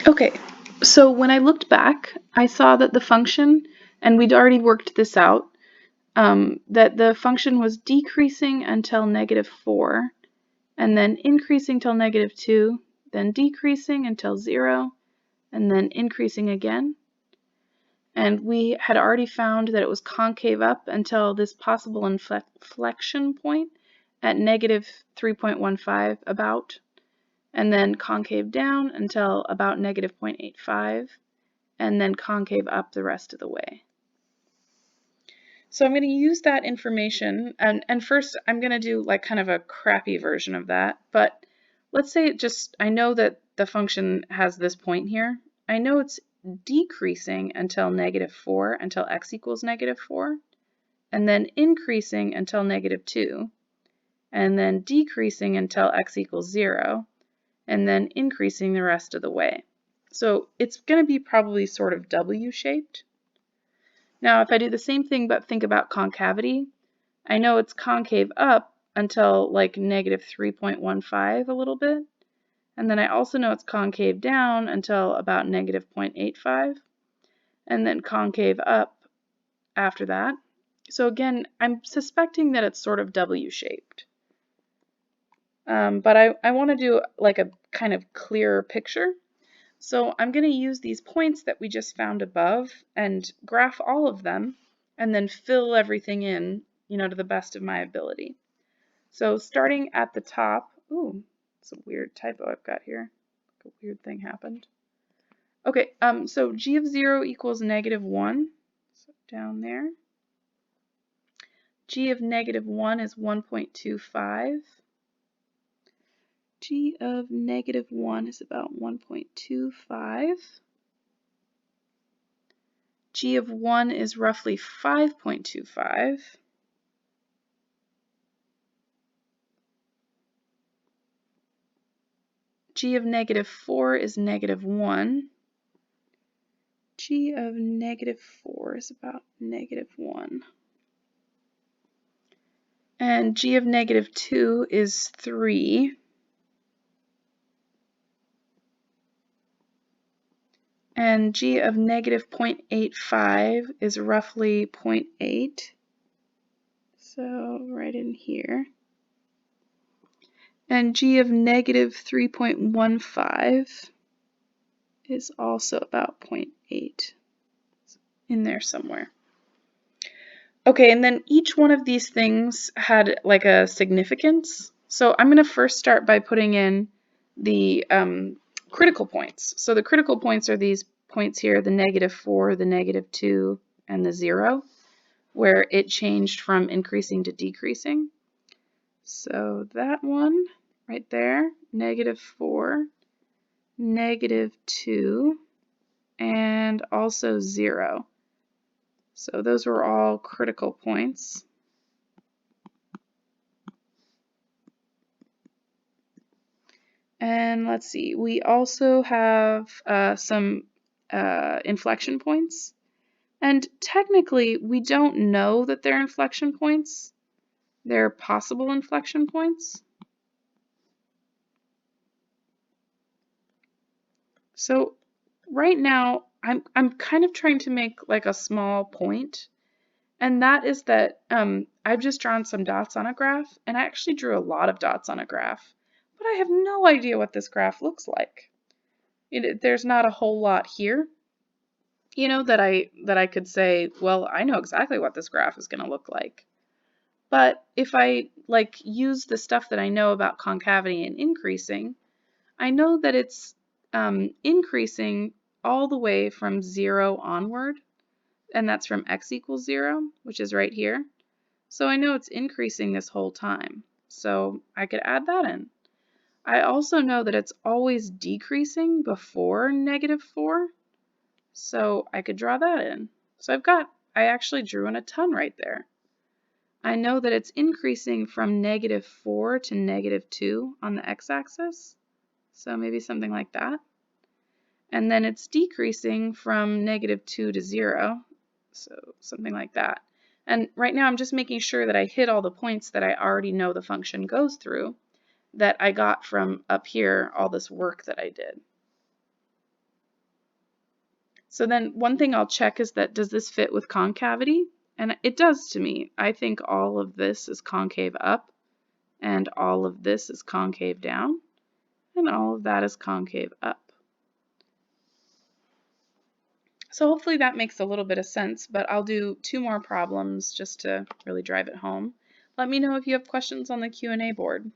Okay, so when I looked back, I saw that the function, and we'd already worked this out, that the function was decreasing until -4, and then increasing till -2, then decreasing until 0, and then increasing again. And we had already found that it was concave up until this possible inflection point at -3.15 about, and then concave down until about -0.85, and then concave up the rest of the way. So I'm going to use that information, and first I'm going to do like kind of a crappy version of that, but let's say I know that the function has this point here. I know it's decreasing until -4, until x equals -4, and then increasing until -2, and then decreasing until x equals 0, and then increasing the rest of the way. So it's going to be probably sort of W-shaped. Now, if I do the same thing but think about concavity, I know it's concave up until like -3.15 a little bit, and then I also know it's concave down until about -0.85, and then concave up after that. So again, I'm suspecting that it's sort of W-shaped. But I want to do like a kind of clearer picture. So I'm going to use these points that we just found above and graph all of them and then fill everything in, to the best of my ability. So starting at the top, ooh, it's a weird typo I've got here. A weird thing happened. Okay, so g of 0 equals -1, so down there. G of -1 is 1.25. G of -1 is about 1.25. G of 1 is roughly 5.25. G of -4 is -1. G of -4 is about -1. And G of -2 is 3. And G of -0.85 is roughly 0.8. So right in here. And G of -3.15 is also about 0.8. In there somewhere. Okay, and then each one of these things had like a significance. So I'm going to first start by putting in the critical points. So the critical points are these points here, the -4, the -2, and the 0, where it changed from increasing to decreasing. So that one right there, -4, -2, and also 0. So those were all critical points. And let's see, we also have some inflection points. And technically, we don't know that they're inflection points. They're possible inflection points. So right now, I'm kind of trying to make like a small point. And that is that I've just drawn some dots on a graph, and I actually drew a lot of dots on a graph, but I have no idea what this graph looks like. There's not a whole lot here, that I could say, well, I know exactly what this graph is going to look like. But if I like use the stuff that I know about concavity and increasing, I know that it's increasing all the way from 0 onward, and that's from x equals 0, which is right here. So I know it's increasing this whole time. So I could add that in. I also know that it's always decreasing before -4. So I could draw that in. So I actually drew in a ton right there. I know that it's increasing from -4 to -2 on the x-axis. So maybe something like that. And then it's decreasing from -2 to 0. So something like that. And right now I'm just making sure that I hit all the points that I already know the function goes through, that I got from up here, all this work that I did. So then one thing I'll check is that does this fit with concavity? And it does to me. I think all of this is concave up, and all of this is concave down, and all of that is concave up. So hopefully that makes a little bit of sense, but I'll do 2 more problems just to really drive it home. Let me know if you have questions on the Q&A board.